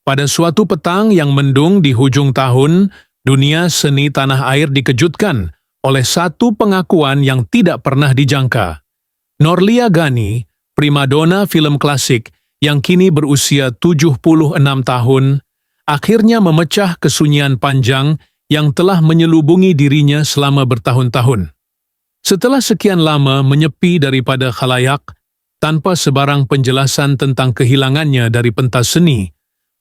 Pada suatu petang yang mendung di hujung tahun, dunia seni tanah air dikejutkan oleh satu pengakuan yang tidak pernah dijangka. Norlia Ghani, primadona film klasik yang kini berusia 76 tahun, akhirnya memecah kesunyian panjang yang telah menyelubungi dirinya selama bertahun-tahun. Setelah sekian lama menyepi daripada khalayak, tanpa sebarang penjelasan tentang kehilangannya dari pentas seni,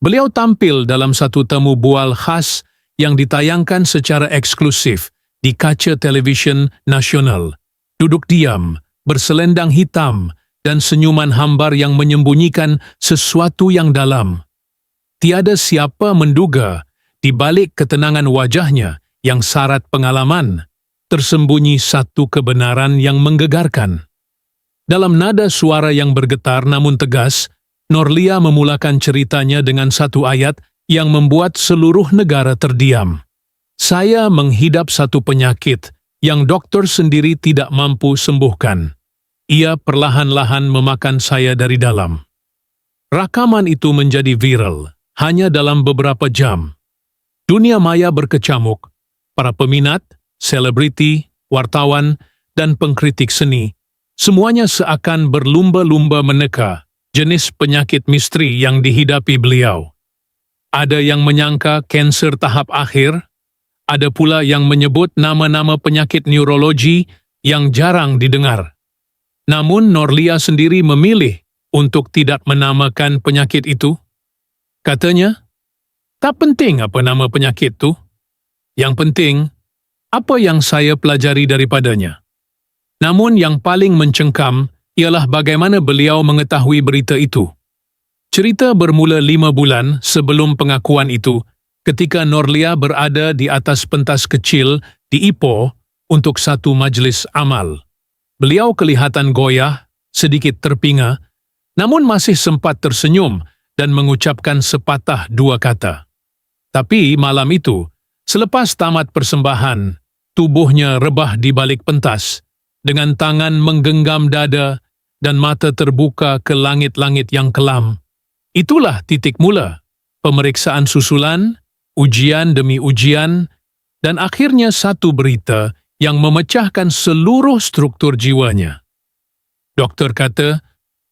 beliau tampil dalam satu temu bual khas yang ditayangkan secara eksklusif di kaca televisyen nasional. Duduk diam, berselendang hitam, dan senyuman hambar yang menyembunyikan sesuatu yang dalam. Tiada siapa menduga, di balik ketenangan wajahnya yang syarat pengalaman, tersembunyi satu kebenaran yang menggegarkan. Dalam nada suara yang bergetar namun tegas, Norlia memulakan ceritanya dengan satu ayat yang membuat seluruh negara terdiam. Saya menghidap satu penyakit yang dokter sendiri tidak mampu sembuhkan. Ia perlahan-lahan memakan saya dari dalam. Rakaman itu menjadi viral hanya dalam beberapa jam. Dunia maya berkecamuk. Para peminat, selebriti, wartawan, dan pengkritik seni, semuanya seakan berlumba-lumba meneka jenis penyakit misteri yang dihidapi beliau. Ada yang menyangka kanser tahap akhir, ada pula yang menyebut nama-nama penyakit neurologi yang jarang didengar. Namun Norlia sendiri memilih untuk tidak menamakan penyakit itu. Katanya, tak penting apa nama penyakit itu. Yang penting, apa yang saya pelajari daripadanya. Namun yang paling mencengkam ialah bagaimana beliau mengetahui berita itu. Cerita bermula 5 bulan sebelum pengakuan itu, ketika Norlia berada di atas pentas kecil di Ipoh untuk satu majlis amal. Beliau kelihatan goyah, sedikit terpinga, namun masih sempat tersenyum dan mengucapkan sepatah dua kata. Tapi malam itu, selepas tamat persembahan, tubuhnya rebah di balik pentas, dengan tangan menggenggam dada dan mata terbuka ke langit-langit yang kelam. Itulah titik mula, pemeriksaan susulan, ujian demi ujian, dan akhirnya satu berita yang memecahkan seluruh struktur jiwanya. Doktor kata,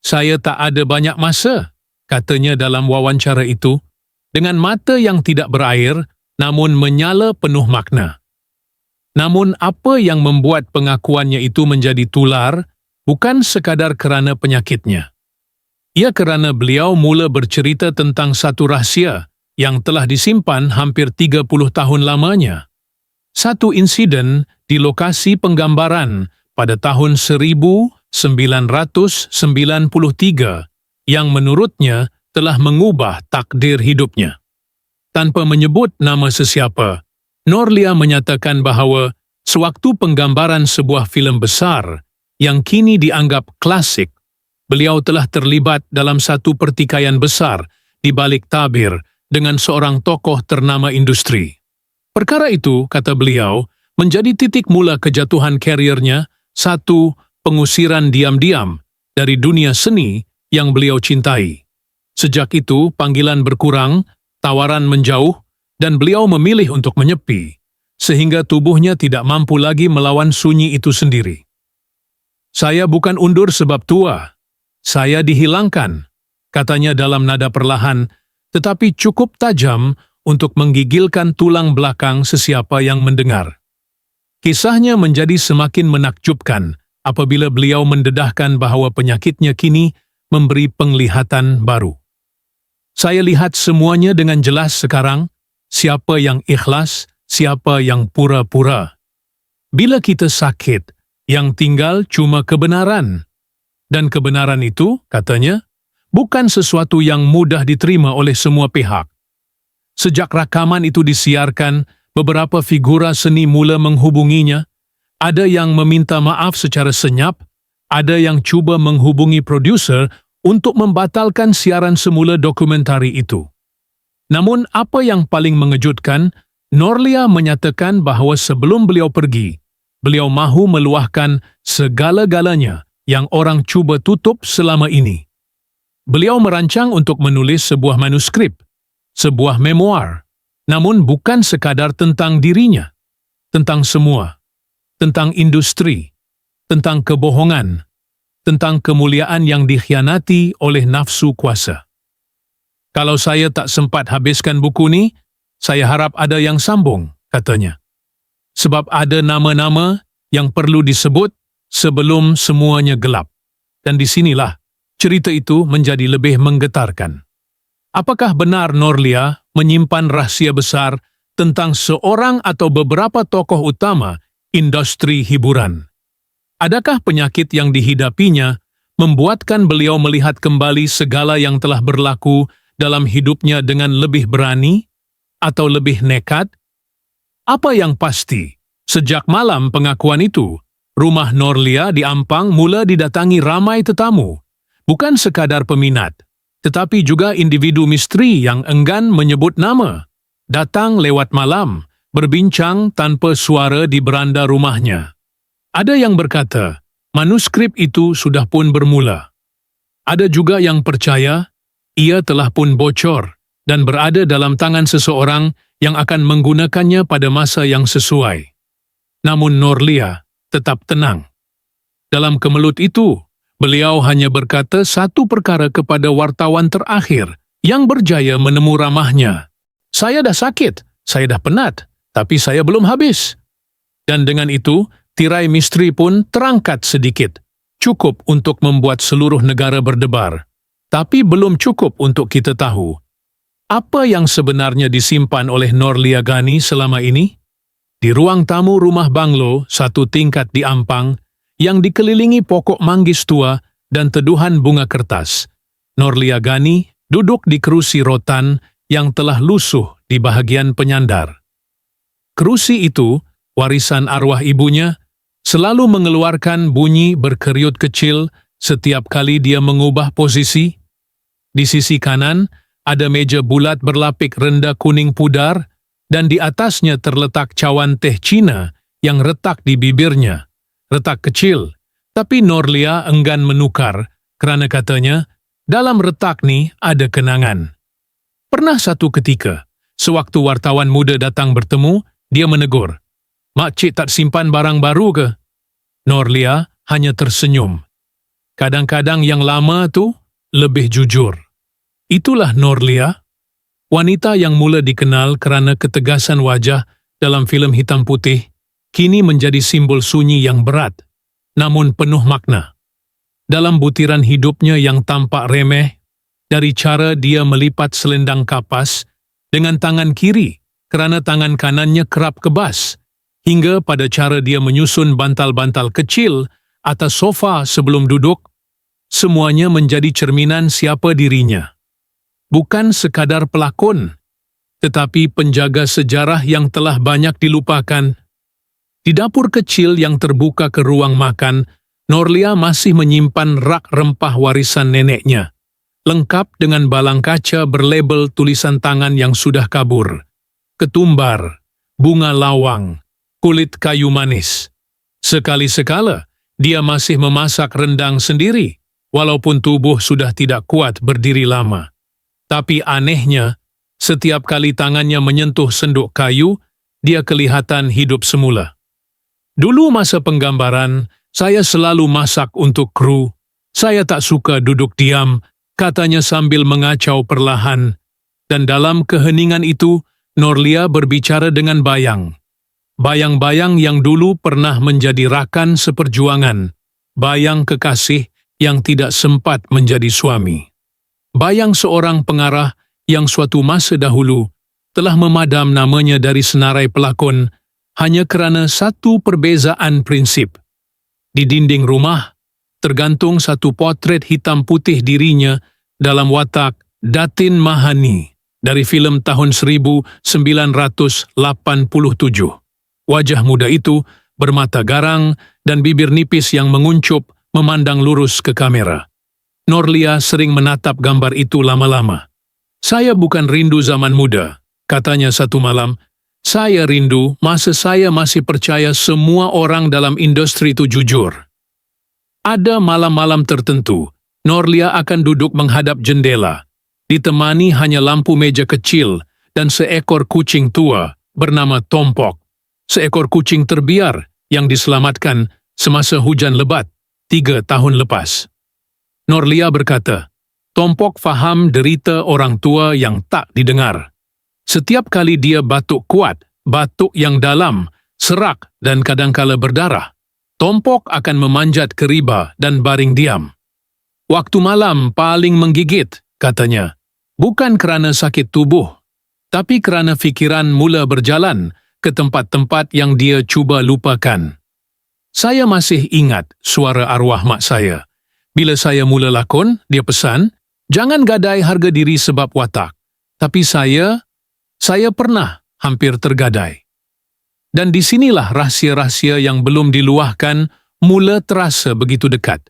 saya tak ada banyak masa, katanya dalam wawancara itu, dengan mata yang tidak berair, namun menyala penuh makna. Namun apa yang membuat pengakuannya itu menjadi tular, bukan sekadar kerana penyakitnya. Ia kerana beliau mula bercerita tentang satu rahsia yang telah disimpan hampir 30 tahun lamanya. Satu insiden di lokasi penggambaran pada tahun 1993 yang menurutnya telah mengubah takdir hidupnya. Tanpa menyebut nama sesiapa, Norlia menyatakan bahawa sewaktu penggambaran sebuah filem besar yang kini dianggap klasik, beliau telah terlibat dalam satu pertikaian besar di balik tabir dengan seorang tokoh ternama industri. Perkara itu, kata beliau, menjadi titik mula kejatuhan kariernya, satu pengusiran diam-diam dari dunia seni yang beliau cintai. Sejak itu, panggilan berkurang, tawaran menjauh, dan beliau memilih untuk menyepi, sehingga tubuhnya tidak mampu lagi melawan sunyi itu sendiri. Saya bukan undur sebab tua, saya dihilangkan, katanya dalam nada perlahan, tetapi cukup tajam untuk menggigilkan tulang belakang sesiapa yang mendengar. Kisahnya menjadi semakin menakjubkan apabila beliau mendedahkan bahawa penyakitnya kini memberi penglihatan baru. Saya lihat semuanya dengan jelas sekarang, siapa yang ikhlas, siapa yang pura-pura. Bila kita sakit, yang tinggal cuma kebenaran. Dan kebenaran itu, katanya, bukan sesuatu yang mudah diterima oleh semua pihak. Sejak rakaman itu disiarkan, beberapa figura seni mula menghubunginya. Ada yang meminta maaf secara senyap, ada yang cuba menghubungi produser untuk membatalkan siaran semula dokumentari itu. Namun apa yang paling mengejutkan, Norlia menyatakan bahawa sebelum beliau pergi, beliau mahu meluahkan segala-galanya yang orang cuba tutup selama ini. Beliau merancang untuk menulis sebuah manuskrip. sebuah memoir, namun bukan sekadar tentang dirinya, tentang semua, tentang industri, tentang kebohongan, tentang kemuliaan yang dikhianati oleh nafsu kuasa. Kalau saya tak sempat habiskan buku ni, saya harap ada yang sambung, katanya. Sebab ada nama-nama yang perlu disebut sebelum semuanya gelap. Dan di sinilah cerita itu menjadi lebih menggetarkan. Apakah benar Norlia menyimpan rahsia besar tentang seorang atau beberapa tokoh utama industri hiburan? Adakah penyakit yang dihidapinya membuatkan beliau melihat kembali segala yang telah berlaku dalam hidupnya dengan lebih berani atau lebih nekat? Apa yang pasti, sejak malam pengakuan itu, rumah Norlia di Ampang mula didatangi ramai tetamu, bukan sekadar peminat, tetapi juga individu misteri yang enggan menyebut nama, datang lewat malam, berbincang tanpa suara di beranda rumahnya. Ada yang berkata, manuskrip itu sudah pun bermula. Ada juga yang percaya, ia telah pun bocor dan berada dalam tangan seseorang yang akan menggunakannya pada masa yang sesuai. Namun Norlia tetap tenang. Dalam kemelut itu, beliau hanya berkata satu perkara kepada wartawan terakhir yang berjaya menemu ramahnya. Saya dah sakit, saya dah penat, tapi saya belum habis. Dan dengan itu, tirai misteri pun terangkat sedikit. Cukup untuk membuat seluruh negara berdebar. Tapi belum cukup untuk kita tahu. Apa yang sebenarnya disimpan oleh Norlia Ghani selama ini? Di ruang tamu rumah banglo satu tingkat di Ampang, yang dikelilingi pokok manggis tua dan teduhan bunga kertas, Norlia Ghani duduk di kerusi rotan yang telah lusuh di bahagian penyandar. Kerusi itu, warisan arwah ibunya, selalu mengeluarkan bunyi berkeriut kecil setiap kali dia mengubah posisi. Di sisi kanan, ada meja bulat berlapik rendah kuning pudar dan di atasnya terletak cawan teh Cina yang retak di bibirnya. Retak kecil, tapi Norlia enggan menukar kerana katanya, dalam retak ni ada kenangan. Pernah satu ketika, sewaktu wartawan muda datang bertemu, dia menegur, "Makcik tak simpan barang baru ke?" Norlia hanya tersenyum. Kadang-kadang yang lama tu lebih jujur. Itulah Norlia, wanita yang mula dikenal kerana ketegasan wajah dalam filem hitam putih, kini menjadi simbol sunyi yang berat, namun penuh makna. Dalam butiran hidupnya yang tampak remeh, dari cara dia melipat selendang kapas dengan tangan kiri kerana tangan kanannya kerap kebas, hingga pada cara dia menyusun bantal-bantal kecil atas sofa sebelum duduk, semuanya menjadi cerminan siapa dirinya. Bukan sekadar pelakon, tetapi penjaga sejarah yang telah banyak dilupakan. Di dapur kecil yang terbuka ke ruang makan, Norlia masih menyimpan rak rempah warisan neneknya, lengkap dengan balang kaca berlabel tulisan tangan yang sudah kabur, ketumbar, bunga lawang, kulit kayu manis. Sekali-sekala, dia masih memasak rendang sendiri, walaupun tubuh sudah tidak kuat berdiri lama. Tapi anehnya, setiap kali tangannya menyentuh senduk kayu, dia kelihatan hidup semula. Dulu masa penggambaran, saya selalu masak untuk kru. Saya tak suka duduk diam, katanya sambil mengacau perlahan. Dan dalam keheningan itu, Norlia berbicara dengan bayang. Bayang-bayang yang dulu pernah menjadi rakan seperjuangan. Bayang kekasih yang tidak sempat menjadi suami. Bayang seorang pengarah yang suatu masa dahulu telah memadam namanya dari senarai pelakon hanya kerana satu perbezaan prinsip. Di dinding rumah, tergantung satu potret hitam putih dirinya dalam watak Datin Mahani dari filem tahun 1987. Wajah muda itu bermata garang dan bibir nipis yang menguncup memandang lurus ke kamera. Norlia sering menatap gambar itu lama-lama. "Saya bukan rindu zaman muda," katanya satu malam. "Saya rindu masa saya masih percaya semua orang dalam industri itu jujur." Ada malam-malam tertentu, Norlia akan duduk menghadap jendela, ditemani hanya lampu meja kecil dan seekor kucing tua bernama Tompok, seekor kucing terbiar yang diselamatkan semasa hujan lebat 3 tahun lepas. Norlia berkata, Tompok faham derita orang tua yang tak didengar. Setiap kali dia batuk kuat, batuk yang dalam, serak dan kadangkala berdarah, Tompok akan memanjat ke riba dan baring diam. Waktu malam paling menggigit, katanya, bukan kerana sakit tubuh, tapi kerana fikiran mula berjalan ke tempat-tempat yang dia cuba lupakan. Saya masih ingat suara arwah mak saya. Bila saya mula lakon, dia pesan, jangan gadai harga diri sebab watak. Tapi saya pernah hampir tergadai. Dan disinilah rahsia-rahsia yang belum diluahkan mula terasa begitu dekat.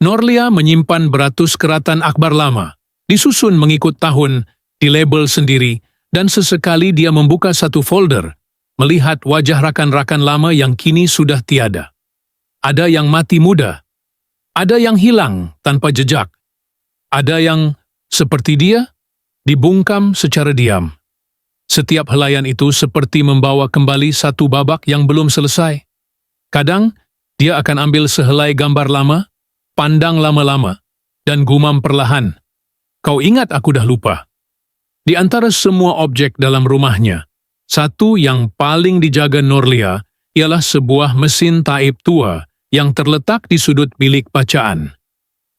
Norlia menyimpan beratus keratan akhbar lama, disusun mengikut tahun, dilabel sendiri, dan sesekali dia membuka satu folder, melihat wajah rakan-rakan lama yang kini sudah tiada. Ada yang mati muda, ada yang hilang tanpa jejak, ada yang, seperti dia, dibungkam secara diam. Setiap helaian itu seperti membawa kembali satu babak yang belum selesai. Kadang, dia akan ambil sehelai gambar lama, pandang lama-lama, dan gumam perlahan. Kau ingat aku dah lupa. Di antara semua objek dalam rumahnya, satu yang paling dijaga Norlia ialah sebuah mesin taip tua yang terletak di sudut bilik bacaan.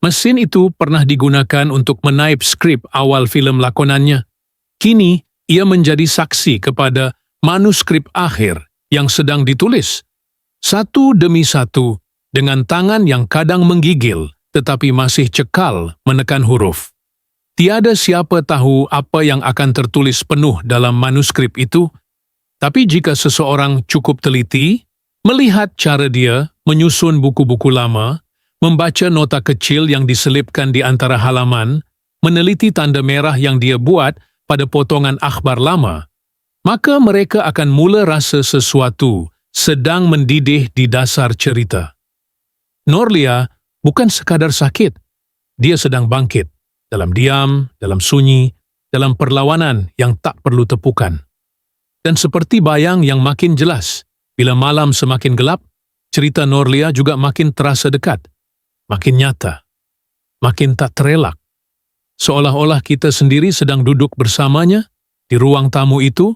Mesin itu pernah digunakan untuk menaip skrip awal filem lakonannya. Kini, ia menjadi saksi kepada manuskrip akhir yang sedang ditulis. Satu demi satu, dengan tangan yang kadang menggigil, tetapi masih cekal menekan huruf. Tiada siapa tahu apa yang akan tertulis penuh dalam manuskrip itu, tapi jika seseorang cukup teliti, melihat cara dia menyusun buku-buku lama, membaca nota kecil yang diselipkan di antara halaman, meneliti tanda merah yang dia buat pada potongan akhbar lama, maka mereka akan mula rasa sesuatu sedang mendidih di dasar cerita. Norlia bukan sekadar sakit, dia sedang bangkit, dalam diam, dalam sunyi, dalam perlawanan yang tak perlu tepukan. Dan seperti bayang yang makin jelas, bila malam semakin gelap, cerita Norlia juga makin terasa dekat, makin nyata, makin tak terelak. Seolah-olah kita sendiri sedang duduk bersamanya di ruang tamu itu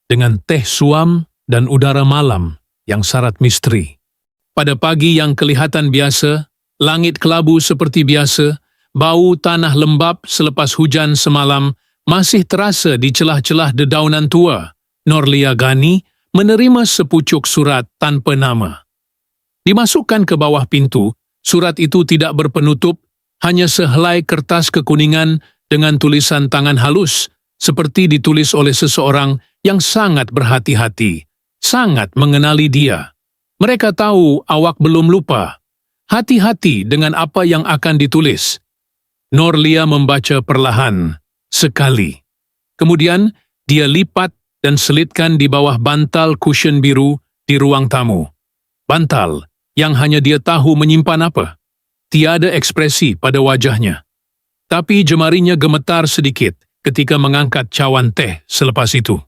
dengan teh suam dan udara malam yang syarat misteri. Pada pagi yang kelihatan biasa, langit kelabu seperti biasa, bau tanah lembap selepas hujan semalam masih terasa di celah-celah dedaunan tua. Norlia Ghani menerima sepucuk surat tanpa nama. Dimasukkan ke bawah pintu, surat itu tidak berpenutup, hanya sehelai kertas kekuningan dengan tulisan tangan halus, seperti ditulis oleh seseorang yang sangat berhati-hati, sangat mengenali dia. Mereka tahu awak belum lupa. Hati-hati dengan apa yang akan ditulis. Norlia membaca perlahan, sekali. Kemudian, dia lipat dan selitkan di bawah bantal cushion biru di ruang tamu. Bantal yang hanya dia tahu menyimpan apa. Tiada ekspresi pada wajahnya. Tapi jemarinya gemetar sedikit ketika mengangkat cawan teh selepas itu.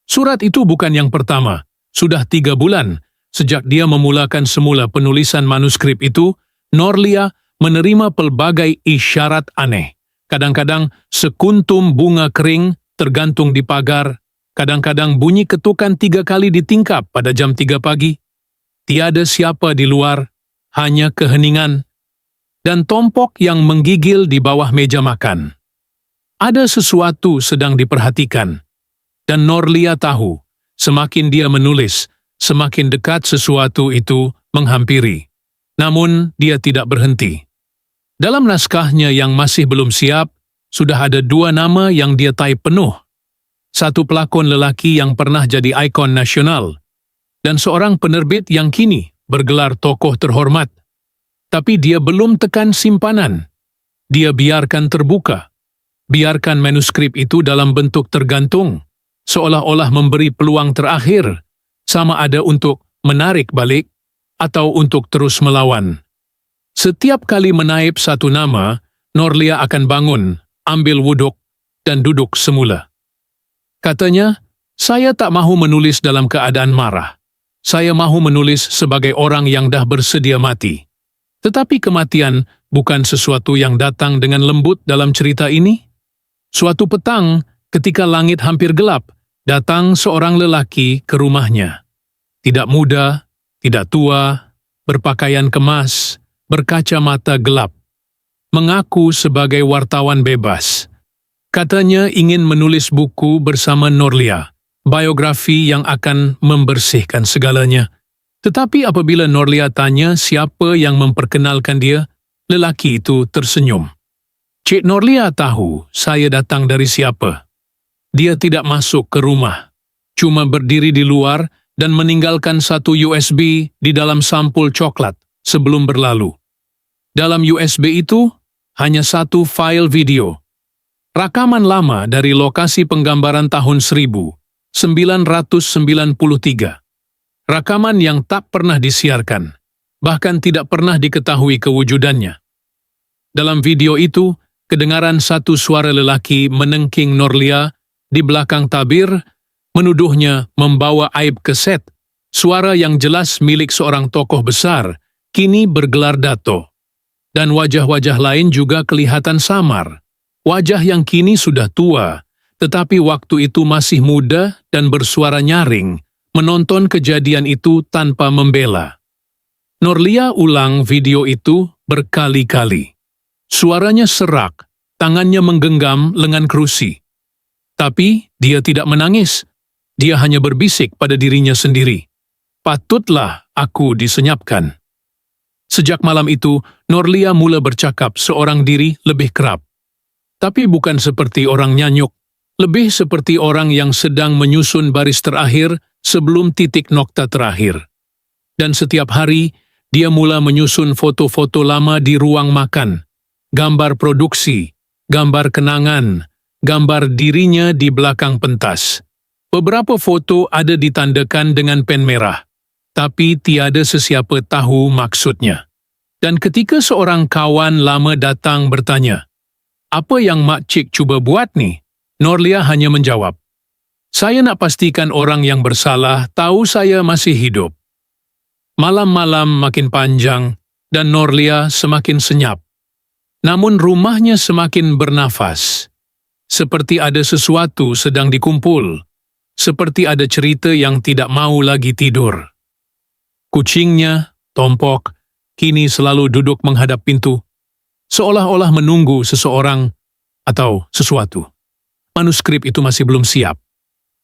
Surat itu bukan yang pertama. Sudah 3 bulan sejak dia memulakan semula penulisan manuskrip itu, Norlia menerima pelbagai isyarat aneh. Kadang-kadang sekuntum bunga kering tergantung di pagar, kadang-kadang bunyi ketukan 3 kali ditingkap pada jam 3 pagi. Tiada siapa di luar, hanya keheningan, dan Tompok yang menggigil di bawah meja makan. Ada sesuatu sedang diperhatikan, dan Norlia tahu, semakin dia menulis, semakin dekat sesuatu itu menghampiri. Namun, dia tidak berhenti. Dalam naskahnya yang masih belum siap, sudah ada 2 nama yang dia taip penuh. Satu pelakon lelaki yang pernah jadi ikon nasional, dan seorang penerbit yang kini bergelar tokoh terhormat. Tapi dia belum tekan simpanan. Dia biarkan terbuka. Biarkan manuskrip itu dalam bentuk tergantung, seolah-olah memberi peluang terakhir, sama ada untuk menarik balik atau untuk terus melawan. Setiap kali menaip satu nama, Norlia akan bangun, ambil wuduk, dan duduk semula. Katanya, saya tak mahu menulis dalam keadaan marah. Saya mahu menulis sebagai orang yang dah bersedia mati. Tetapi kematian bukan sesuatu yang datang dengan lembut dalam cerita ini. Suatu petang, ketika langit hampir gelap, datang seorang lelaki ke rumahnya. Tidak muda, tidak tua, berpakaian kemas, berkacamata gelap. Mengaku sebagai wartawan bebas. Katanya ingin menulis buku bersama Norlia, biografi yang akan membersihkan segalanya. Tetapi apabila Norlia tanya siapa yang memperkenalkan dia, lelaki itu tersenyum. Cik Norlia tahu saya datang dari siapa. Dia tidak masuk ke rumah, cuma berdiri di luar dan meninggalkan satu USB di dalam sampul coklat sebelum berlalu. Dalam USB itu, hanya satu file video. Rakaman lama dari lokasi penggambaran tahun 1993. Rakaman yang tak pernah disiarkan, bahkan tidak pernah diketahui kewujudannya. Dalam video itu, kedengaran satu suara lelaki menengking Norlia di belakang tabir, menuduhnya membawa aib keset. Suara yang jelas milik seorang tokoh besar, kini bergelar dato. Dan wajah-wajah lain juga kelihatan samar. Wajah yang kini sudah tua, tetapi waktu itu masih muda dan bersuara nyaring, menonton kejadian itu tanpa membela. Norlia ulang video itu berkali-kali. Suaranya serak, tangannya menggenggam lengan kerusi. Tapi dia tidak menangis, dia hanya berbisik pada dirinya sendiri. Patutlah aku disenyapkan. Sejak malam itu, Norlia mula bercakap seorang diri lebih kerap. Tapi bukan seperti orang nyanyuk, lebih seperti orang yang sedang menyusun baris terakhir sebelum titik nokta terakhir. Dan setiap hari, dia mula menyusun foto-foto lama di ruang makan, gambar produksi, gambar kenangan, gambar dirinya di belakang pentas. Beberapa foto ada ditandakan dengan pen merah, tapi tiada sesiapa tahu maksudnya. Dan ketika seorang kawan lama datang bertanya, "Apa yang Mak Cik cuba buat ni?" Norlia hanya menjawab, "Saya nak pastikan orang yang bersalah tahu saya masih hidup." Malam-malam makin panjang dan Norlia semakin senyap. Namun rumahnya semakin bernafas. Seperti ada sesuatu sedang dikumpul. Seperti ada cerita yang tidak mau lagi tidur. Kucingnya, Tompok, kini selalu duduk menghadap pintu, seolah-olah menunggu seseorang atau sesuatu. Manuskrip itu masih belum siap.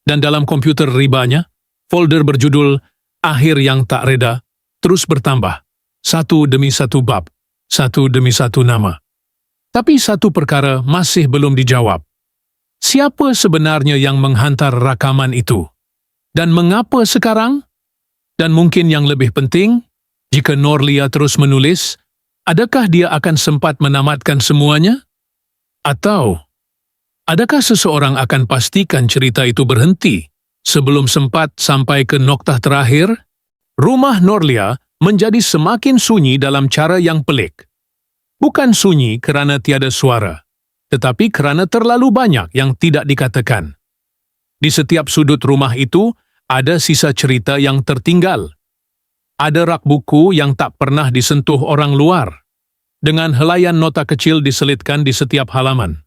Dan dalam komputer ribanya, folder berjudul "Akhir yang Tak Reda" terus bertambah, satu demi satu bab, satu demi satu nama. Tapi satu perkara masih belum dijawab. Siapa sebenarnya yang menghantar rakaman itu? Dan mengapa sekarang? Dan mungkin yang lebih penting, jika Norlia terus menulis, adakah dia akan sempat menamatkan semuanya? Atau adakah seseorang akan pastikan cerita itu berhenti sebelum sempat sampai ke noktah terakhir? Rumah Norlia menjadi semakin sunyi dalam cara yang pelik. Bukan sunyi kerana tiada suara, tetapi kerana terlalu banyak yang tidak dikatakan. Di setiap sudut rumah itu ada sisa cerita yang tertinggal. Ada rak buku yang tak pernah disentuh orang luar, dengan helaian nota kecil diselitkan di setiap halaman.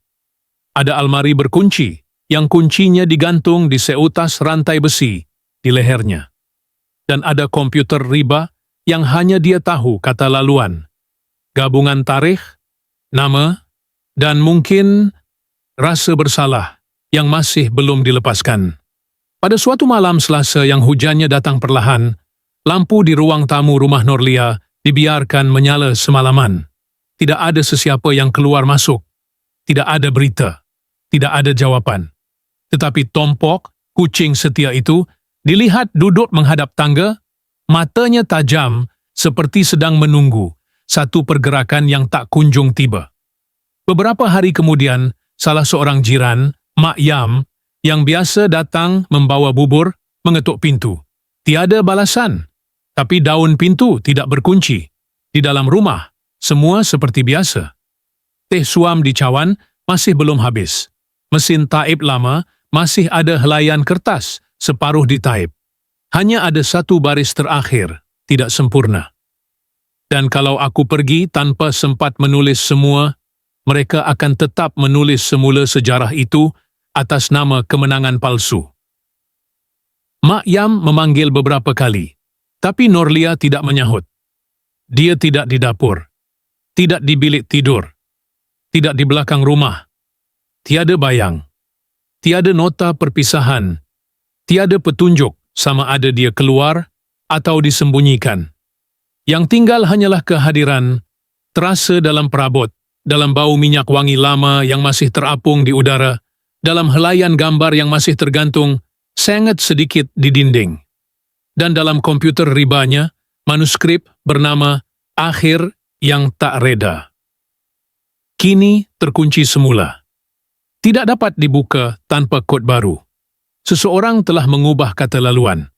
Ada almari berkunci, yang kuncinya digantung di seutas rantai besi di lehernya. Dan ada komputer riba yang hanya dia tahu kata laluan, gabungan tarikh, nama, dan mungkin rasa bersalah yang masih belum dilepaskan. Pada suatu malam Selasa yang hujannya datang perlahan, lampu di ruang tamu rumah Norlia dibiarkan menyala semalaman. Tidak ada sesiapa yang keluar masuk. Tidak ada berita. Tidak ada jawapan. Tetapi Tompok, kucing setia itu, dilihat duduk menghadap tangga, matanya tajam seperti sedang menunggu satu pergerakan yang tak kunjung tiba. Beberapa hari kemudian, salah seorang jiran, Mak Yam, yang biasa datang membawa bubur, mengetuk pintu. Tiada balasan. Tapi daun pintu tidak berkunci. Di dalam rumah, semua seperti biasa. Teh suam di cawan masih belum habis. Mesin taip lama masih ada helaian kertas, separuh ditaip. Hanya ada satu baris terakhir, tidak sempurna. Dan kalau aku pergi tanpa sempat menulis semua, mereka akan tetap menulis semula sejarah itu atas nama kemenangan palsu. Mak Yam memanggil beberapa kali, tapi Norlia tidak menyahut. Dia tidak di dapur, tidak di bilik tidur, tidak di belakang rumah. Tiada bayang, tiada nota perpisahan, tiada petunjuk sama ada dia keluar atau disembunyikan. Yang tinggal hanyalah kehadiran, terasa dalam perabot, dalam bau minyak wangi lama yang masih terapung di udara, dalam helaian gambar yang masih tergantung sangat sedikit di dinding. Dan dalam komputer ribanya, manuskrip bernama Akhir yang Tak Reda. Kini terkunci semula. Tidak dapat dibuka tanpa kod baru. Seseorang telah mengubah kata laluan.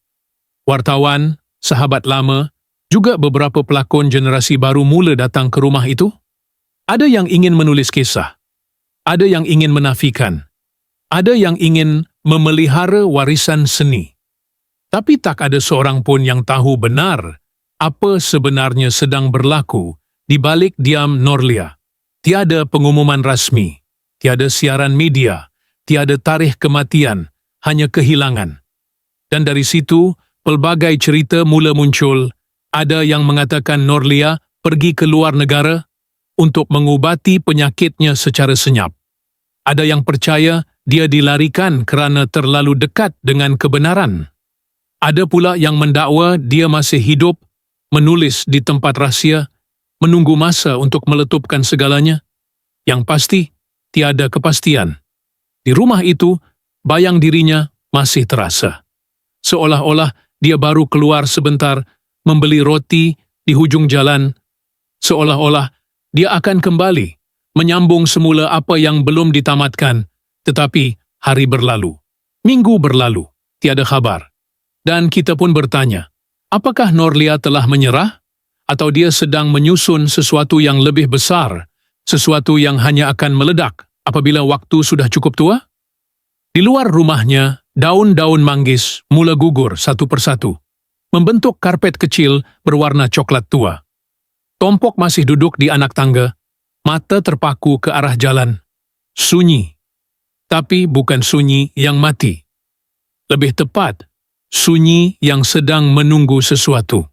Wartawan, sahabat lama, juga beberapa pelakon generasi baru mula datang ke rumah itu. Ada yang ingin menulis kisah. Ada yang ingin menafikan. Ada yang ingin memelihara warisan seni. Tapi tak ada seorang pun yang tahu benar apa sebenarnya sedang berlaku di balik diam Norlia. Tiada pengumuman rasmi, tiada siaran media, tiada tarikh kematian, hanya kehilangan. Dan dari situ, pelbagai cerita mula muncul. Ada yang mengatakan Norlia pergi ke luar negara untuk mengubati penyakitnya secara senyap. Ada yang percaya dia dilarikan kerana terlalu dekat dengan kebenaran. Ada pula yang mendakwa dia masih hidup, menulis di tempat rahsia, menunggu masa untuk meletupkan segalanya. Yang pasti, tiada kepastian. Di rumah itu, bayang dirinya masih terasa. Seolah-olah dia baru keluar sebentar, membeli roti di hujung jalan, seolah-olah dia akan kembali, menyambung semula apa yang belum ditamatkan, tetapi hari berlalu, minggu berlalu, tiada khabar. Dan kita pun bertanya, apakah Norlia telah menyerah? Atau dia sedang menyusun sesuatu yang lebih besar, sesuatu yang hanya akan meledak apabila waktu sudah cukup tua? Di luar rumahnya, daun-daun manggis mula gugur satu persatu, membentuk karpet kecil berwarna coklat tua. Tompok masih duduk di anak tangga, mata terpaku ke arah jalan. Sunyi, tapi bukan sunyi yang mati. Lebih tepat, sunyi yang sedang menunggu sesuatu.